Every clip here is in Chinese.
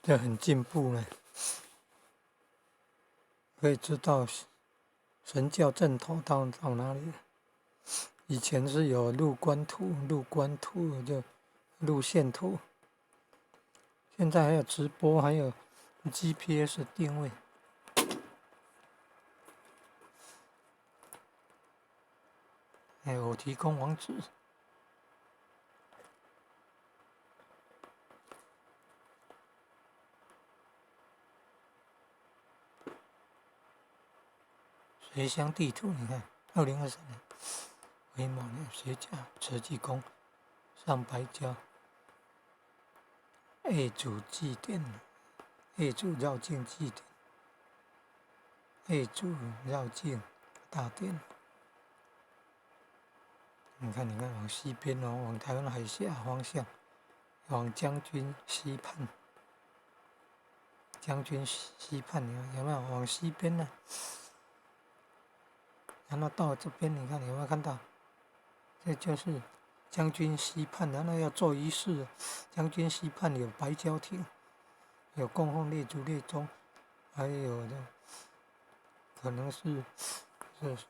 这很进步呢，可以知道神教正统到哪里了。以前是有路观图就路线图，现在还有直播，还有 GPS 定位。我提供网址。水乡地图，你看，2023年，癸卯年水甲慈济宫上白礁，A 组祭典 ，A 组绕境祭典 ，A 组绕境大殿。你看，往西边哦，往台湾海峡方向，往将军溪畔，将军溪畔有没有？往西边呢？然后到这边，你看有没有看到？这就是将军溪畔，然后要做仪式。将军溪畔有白礁亭，有供奉列祖列宗，还有的可能是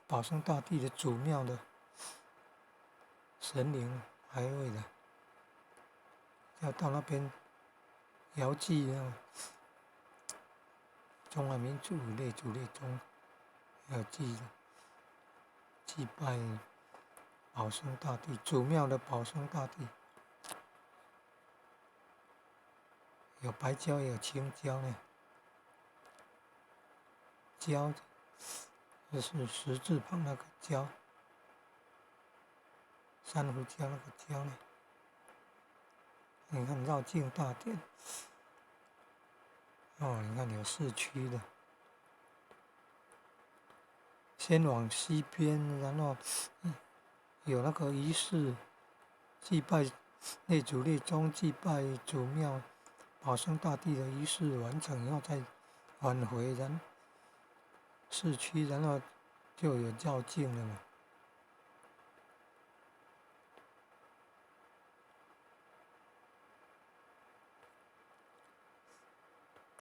保生大帝的祖庙的神灵还会的，要到那边遥祭中华民族列祖列宗，要祭拜保生大帝，祖庙的保生大帝，有白礁也有青礁呢。礁就是十字旁那个礁，珊瑚礁那个礁呢。你看绕境大殿，你看有市区的，先往西边，然后有那个仪式，祭拜列祖列宗，祭拜祖庙保生大帝的仪式完成以后，再返回市区，然后就有绕境了嘛。